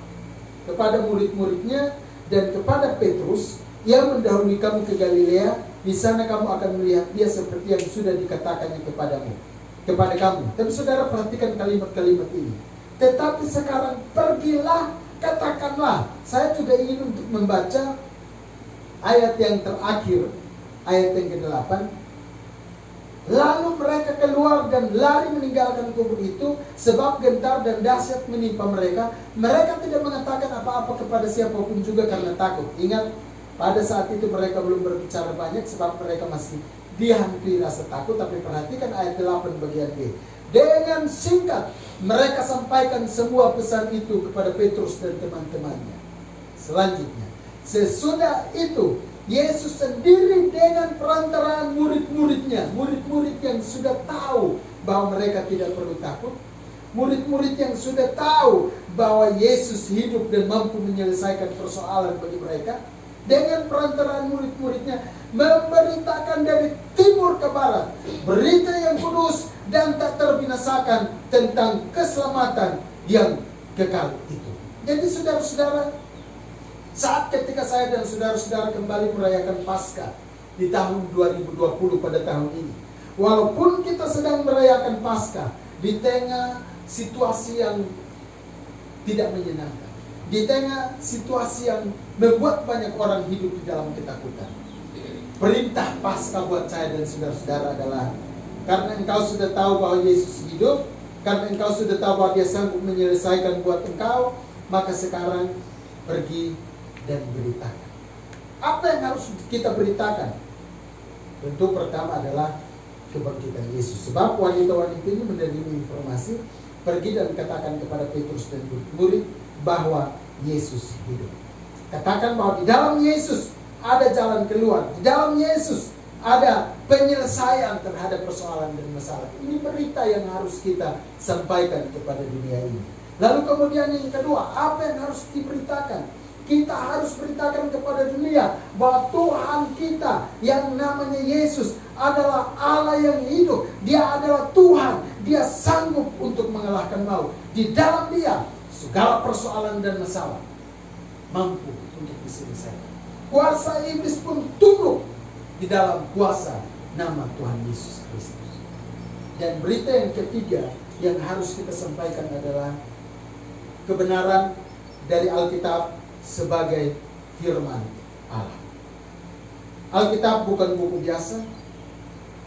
kepada murid-muridnya dan kepada Petrus, ia mendahului kamu ke Galilea, di sana kamu akan melihat dia seperti yang sudah dikatakannya kepada kamu. Tapi saudara perhatikan kalimat-kalimat ini. Tetapi sekarang pergilah, katakanlah. Saya juga ingin untuk membaca ayat yang terakhir, ayat yang ke-8. Lalu mereka keluar dan lari meninggalkan kubur itu, sebab gentar dan dahsyat menimpa mereka. Mereka tidak mengatakan apa-apa kepada siapapun juga karena takut. Ingat, pada saat itu mereka belum berbicara banyak sebab mereka masih dihantui rasa takut. Tapi perhatikan ayat 8 bagian B. Dengan singkat mereka sampaikan semua pesan itu kepada Petrus dan teman-temannya. Selanjutnya, sesudah itu Yesus sendiri dengan perantaraan murid-muridnya, murid-murid yang sudah tahu bahwa mereka tidak perlu takut, murid-murid yang sudah tahu bahwa Yesus hidup dan mampu menyelesaikan persoalan bagi mereka, dengan perantaraan murid-muridnya memberitakan dari timur ke barat berita yang kudus dan tak terbinasakan tentang keselamatan yang kekal itu. Jadi saudara-saudara, saat ketika saya dan saudara-saudara kembali merayakan Paskah di tahun 2020 pada tahun ini, walaupun kita sedang merayakan Paskah di tengah situasi yang tidak menyenangkan, di tengah situasi yang membuat banyak orang hidup di dalam ketakutan, perintah Paskah buat saya dan saudara-saudara adalah, karena engkau sudah tahu bahwa Yesus hidup, karena engkau sudah tahu bahwa Dia sanggup menyelesaikan buat engkau, maka sekarang pergi dan beritakan. Apa yang harus kita beritakan? Tentu pertama adalah kebangkitan Yesus. Sebab wanita-wanita ini menerima informasi, pergi dan katakan kepada Petrus dan murid bahwa Yesus hidup. Katakan bahwa di dalam Yesus ada jalan keluar, di dalam Yesus ada penyelesaian terhadap persoalan dan masalah. Ini berita yang harus kita sampaikan kepada dunia ini. Lalu kemudian yang kedua, apa yang harus diberitakan? Kita harus beritakan kepada dunia bahwa Tuhan kita yang namanya Yesus adalah Allah yang hidup. Dia adalah Tuhan. Dia sanggup untuk mengalahkan maut. Di dalam Dia segala persoalan dan masalah mampu untuk diselesaikan. Kuasa iblis pun tunduk di dalam kuasa nama Tuhan Yesus Kristus. Dan berita yang ketiga yang harus kita sampaikan adalah kebenaran dari Alkitab sebagai firman Allah. Alkitab bukan buku biasa.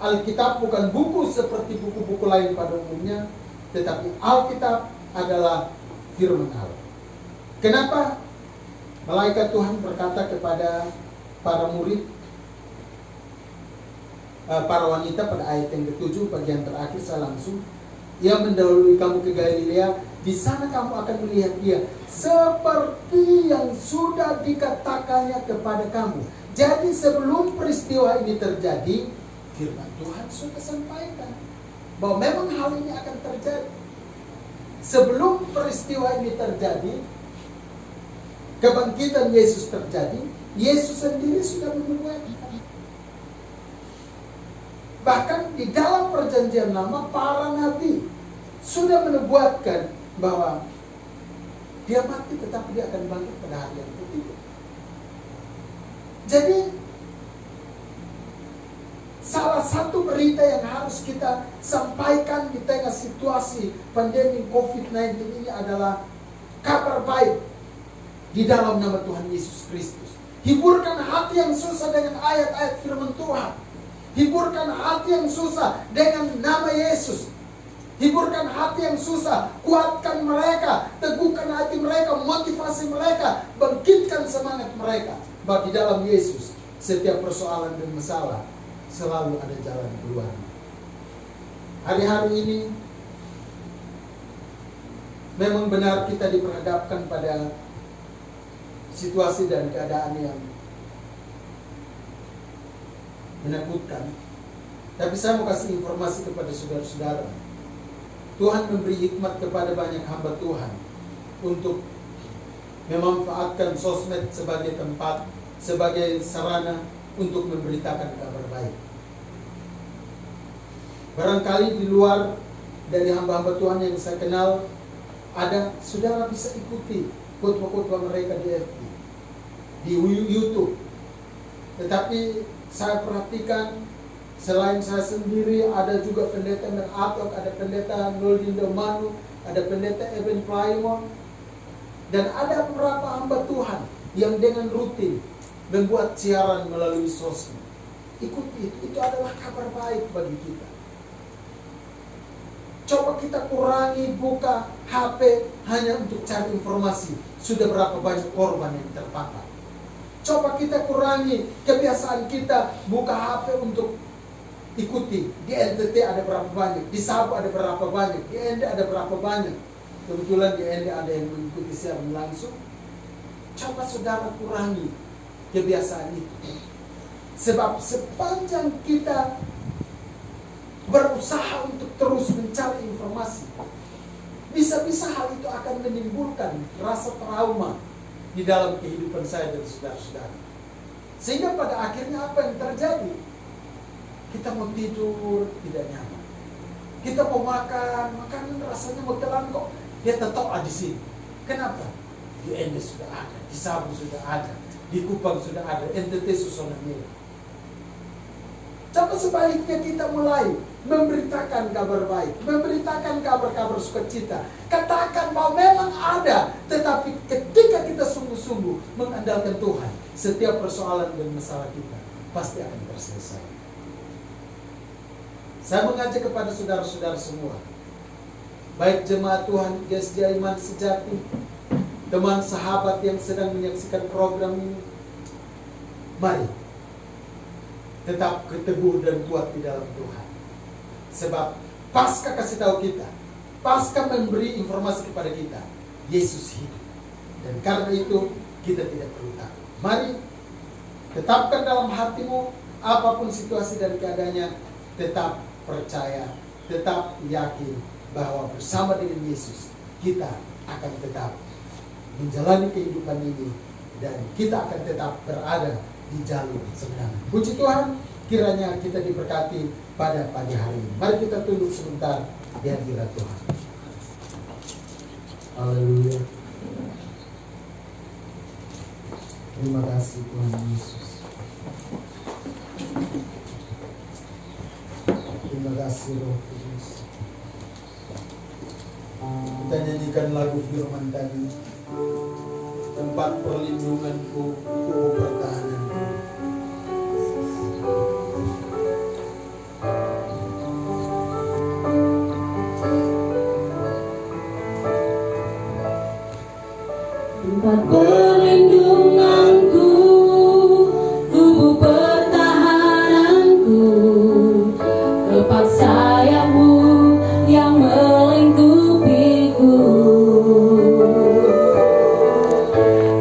Alkitab bukan buku seperti buku-buku lain pada umumnya, tetapi Alkitab adalah firman Allah. Kenapa? Malaikat Tuhan berkata kepada para murid, para wanita pada ayat yang ke-7 bagian terakhir, saya langsung, Ia mendahului kamu ke Galilea, di sana kamu akan melihat Dia seperti yang sudah dikatakannya kepada kamu. Jadi sebelum peristiwa ini terjadi, firman Tuhan sudah sampaikan bahwa memang hal ini akan terjadi. Sebelum peristiwa ini terjadi, kebangkitan Yesus terjadi, Yesus sendiri sudah menubuatkan. Bahkan di dalam perjanjian lama, para nabi sudah menubuatkan bahwa Dia mati tetapi Dia akan bangkit pada hari yang ketiga. Jadi salah satu berita yang harus kita sampaikan di tengah situasi pandemi COVID-19 ini adalah kabar baik di dalam nama Tuhan Yesus Kristus. Hiburkan hati yang susah dengan ayat-ayat firman Tuhan. Hiburkan hati yang susah dengan nama Yesus. Hiburkan hati yang susah, kuatkan mereka, teguhkan hati mereka, motivasi mereka, bangkitkan semangat mereka bahwa di dalam Yesus setiap persoalan dan masalah selalu ada jalan keluar. Hari-hari ini memang benar kita diperhadapkan pada situasi dan keadaan yang menakutkan. Tapi saya mau kasih informasi kepada saudara-saudara. Tuhan memberi hikmat kepada banyak hamba Tuhan untuk memanfaatkan sosmed sebagai tempat, sebagai sarana untuk memberitakan kabar baik. Barangkali di luar dari hamba-hamba Tuhan yang saya kenal, ada saudara bisa ikuti khotbah-khotbah mereka di FB, di YouTube. Tetapi saya perhatikan, selain saya sendiri, ada juga pendeta Meratok, ada pendeta Noldindo Manu, ada pendeta Eben Playmon, dan ada beberapa hamba Tuhan yang dengan rutin membuat siaran melalui sosmed. Ikuti itu adalah kabar baik bagi kita. Coba kita kurangi buka HP hanya untuk cari informasi. Sudah berapa banyak korban yang terpapar. Coba kita kurangi kebiasaan kita buka HP untuk ikuti. Di NTT ada berapa banyak, di Sabu ada berapa banyak, di ND ada berapa banyak. Kebetulan di ND ada yang mengikuti siaran langsung. Coba saudara kurangi kebiasaan itu. Sebab sepanjang kita berusaha untuk terus mencari informasi, bisa-bisa hal itu akan menimbulkan rasa trauma di dalam kehidupan saya dan saudara-saudara. Sehingga pada akhirnya apa yang terjadi? Kita mau tidur tidak nyaman. Kita mau makan, makanan rasanya mau telan kok. Dia tetap ada di sini. Kenapa? Di ND sudah ada, di Sabu sudah ada, di Kupang sudah ada, NTT Susona Merah. Coba sebaliknya kita mulai memberitakan kabar baik, memberitakan kabar-kabar sukacita. Katakan bahwa memang ada, tetapi ketika kita sungguh-sungguh mengandalkan Tuhan, setiap persoalan dan masalah kita pasti akan terselesai. Saya mengajak kepada saudara-saudara semua, baik jemaat Tuhan GSJ Iman Sejati, teman sahabat yang sedang menyaksikan program ini, mari tetap teguh dan kuat di dalam Tuhan. Sebab pasca kasih tahu kita, pasca memberi informasi kepada kita, Yesus hidup. Dan karena itu kita tidak perlu takut. Mari tetapkan dalam hatimu, apapun situasi dan keadaannya, tetap percaya, tetap yakin bahwa bersama dengan Yesus kita akan tetap menjalani kehidupan ini, dan kita akan tetap berada di jalur kemenangan. Puji Tuhan, kiranya kita diberkati pada pagi hari ini. Mari kita tunduk sebentar di hadirat Tuhan. Haleluya. Terima kasih Tuhan Yesus. Terima kasih Roh Kudus. Kita nyanyikan lagu firman tadi. Tempat perlindunganku, tubuh pertahananku. Tempat perlindunganku, tubuh pertahananku, kepak sayapmu yang melingkupiku.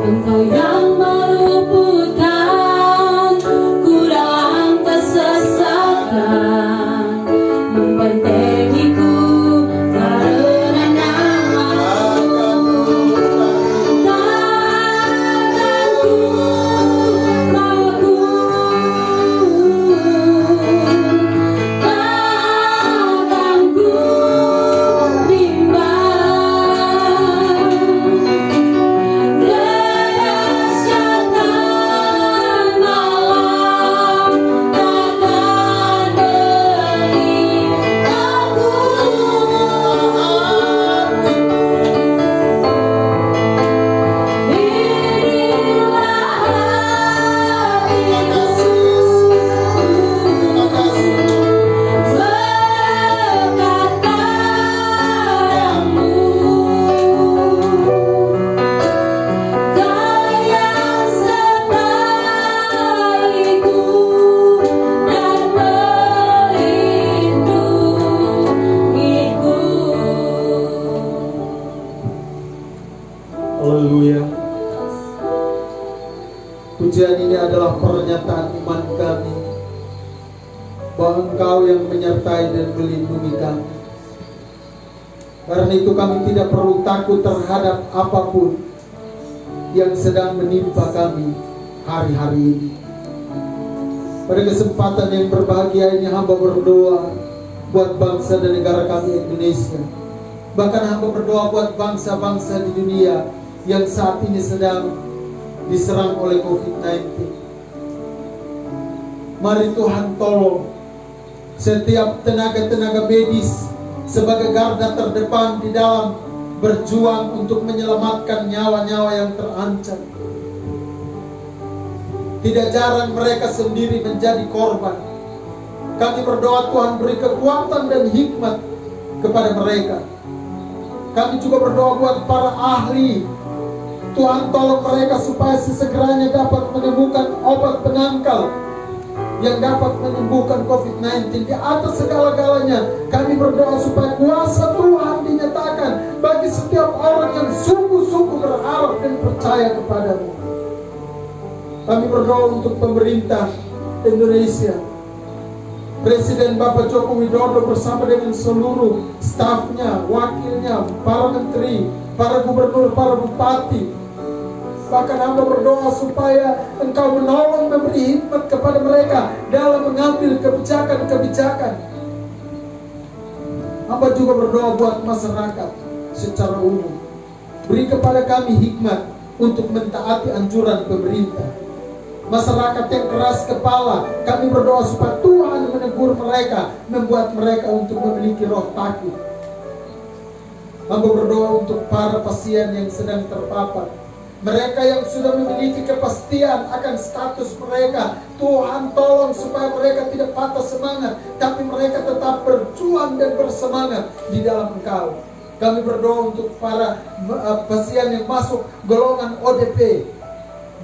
Engkau yang meluputkan ku dalam kesesatan, membentengiku karena namamu. Haleluya. Pujian ini adalah pernyataan iman kami bahwa Engkau yang menyertai dan melindungi kami. Karena itu kami tidak perlu takut terhadap apapun yang sedang menimpa kami hari-hari ini. Pada kesempatan yang berbahagia ini hamba berdoa buat bangsa dan negara kami Indonesia. Bahkan hamba berdoa buat bangsa-bangsa di dunia yang saat ini sedang diserang oleh COVID-19. Mari Tuhan tolong setiap tenaga-tenaga medis sebagai garda terdepan di dalam berjuang untuk menyelamatkan nyawa-nyawa yang terancam. Tidak jarang mereka sendiri menjadi korban. Kami berdoa Tuhan beri kekuatan dan hikmat kepada mereka. Kami juga berdoa buat para ahli. Tuhan tolong mereka supaya sesegeranya dapat menemukan obat penangkal yang dapat menyembuhkan COVID-19. Di atas segala-galanya kami berdoa supaya kuasa Tuhan dinyatakan bagi setiap orang yang sungguh-sungguh berharap dan percaya kepadamu. Kami berdoa untuk pemerintah Indonesia, Presiden Bapak Joko Widodo bersama dengan seluruh stafnya, wakilnya, para menteri, para gubernur, para bupati. Bahkan hamba berdoa supaya Engkau menolong, memberi hikmat kepada mereka dalam mengambil kebijakan-kebijakan. Hamba juga berdoa buat masyarakat secara umum. Beri kepada kami hikmat untuk mentaati anjuran pemerintah. Masyarakat yang keras kepala, kami berdoa supaya Tuhan menegur mereka, membuat mereka untuk memiliki roh takut. Hamba berdoa untuk para pasien yang sedang terpapar, mereka yang sudah memiliki kepastian akan status mereka. Tuhan tolong supaya mereka tidak patah semangat, tapi mereka tetap berjuang dan bersemangat di dalam Engkau. Kami berdoa untuk para pasien yang masuk golongan ODP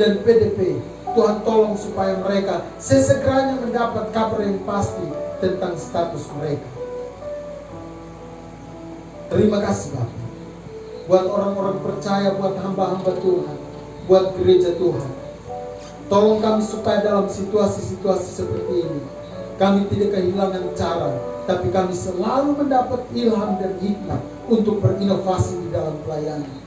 dan PDP. Tuhan tolong supaya mereka sesegeranya mendapat kabar yang pasti tentang status mereka. Terima kasih Bapak, buat orang-orang percaya, buat hamba-hamba Tuhan, buat gereja Tuhan. Tolong kami supaya dalam situasi-situasi seperti ini kami tidak kehilangan cara, tapi kami selalu mendapat ilham dan hikmat untuk berinovasi di dalam pelayanan,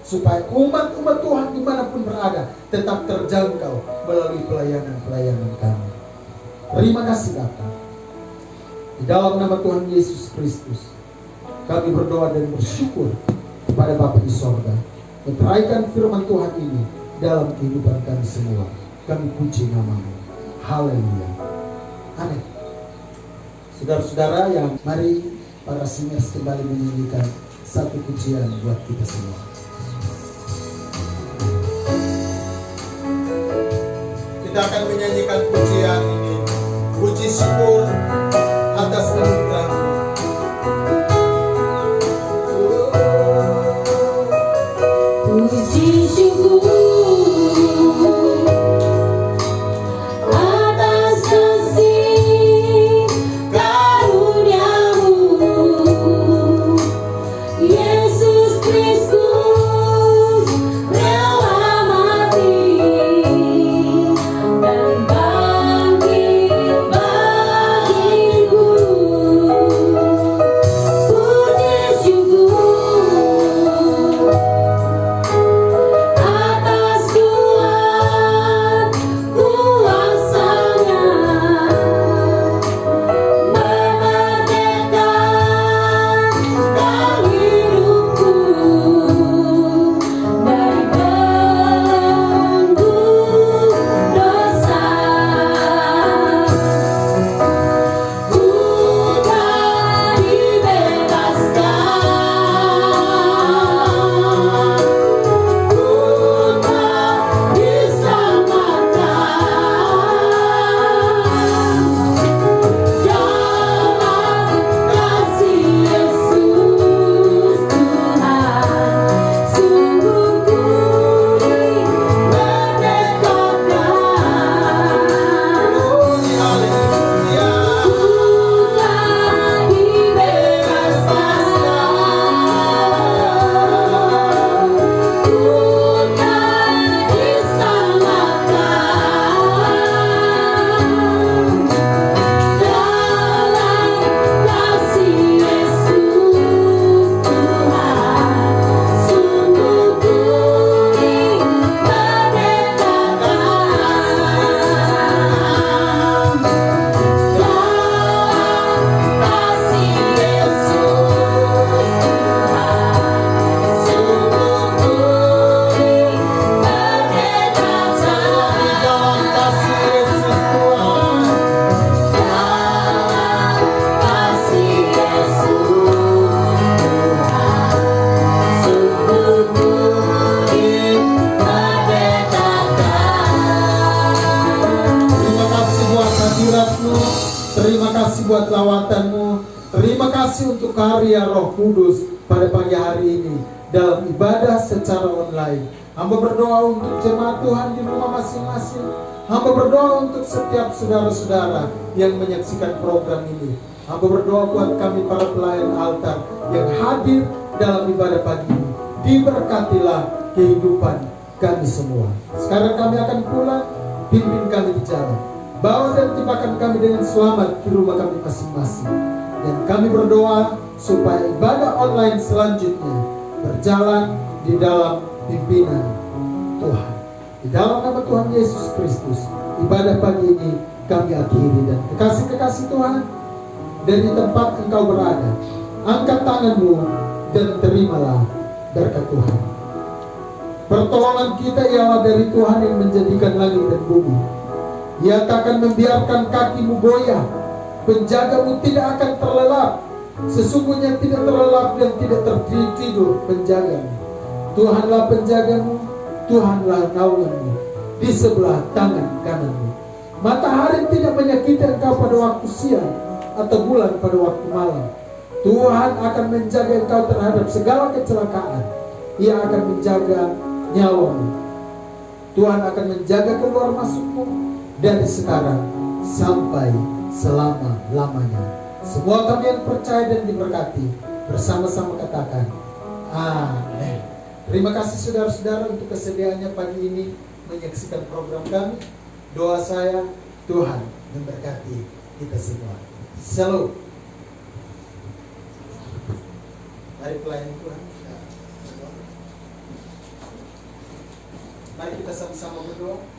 supaya umat-umat Tuhan dimanapun berada tetap terjangkau melalui pelayanan-pelayanan kami. Terima kasih Bapa. Di dalam nama Tuhan Yesus Kristus kami berdoa dan bersyukur kepada Bapa di sorga. Meteraikan firman Tuhan ini dalam kehidupan kami semua. Kami puji nama-Mu. Haleluya. Amin. Saudara-saudara yang mari para singers kembali menyanyikan satu pujian buat kita semua. Kita akan menyanyikan pujian ini. Puji syukur atas anugerah. Puji syukur atas kasih karunia-Mu, Yesus Kristus rela mati dan bangkit bagi kasih untuk karya Roh Kudus pada pagi hari ini dalam ibadah secara online. Hamba berdoa untuk jemaat Tuhan di rumah masing-masing. Hamba berdoa untuk setiap saudara-saudara yang menyaksikan program ini. Hamba berdoa buat kami para pelayan altar yang hadir dalam ibadah pagi ini. Diberkatilah kehidupan kami semua. Sekarang kami akan pulang, pimpin kami di jalan. Bawa dan tibakan kami dengan selamat ke rumah kami masing-masing. Dan kami berdoa supaya ibadah online selanjutnya berjalan di dalam pimpinan Tuhan. Di dalam nama Tuhan Yesus Kristus, ibadah pagi ini kami akhiri. Dan kekasih-kekasih Tuhan, dari tempat engkau berada, angkat tanganmu dan terimalah berkat Tuhan. Pertolongan kita ialah dari Tuhan yang menjadikan langit dan bumi. Ia tak akan membiarkan kakimu goyah, penjagamu tidak akan terlelap. Sesungguhnya tidak terlelap dan tidak tertidur penjagamu. Tuhanlah penjagamu, Tuhanlah naunganmu di sebelah tangan kananmu. Matahari tidak menyakiti engkau pada waktu siang, atau bulan pada waktu malam. Tuhan akan menjaga engkau terhadap segala kecelakaan. Ia akan menjaga nyawamu. Tuhan akan menjaga keluar masukmu dari sekarang sampai selama-lamanya. Semua kami yang percaya dan diberkati bersama-sama katakan amin. Terima kasih saudara-saudara untuk kesediaannya pagi ini menyaksikan program kami. Doa saya, Tuhan memberkati kita semua. Shalom. Mari pelayan Tuhan. Mari kita sama-sama berdoa.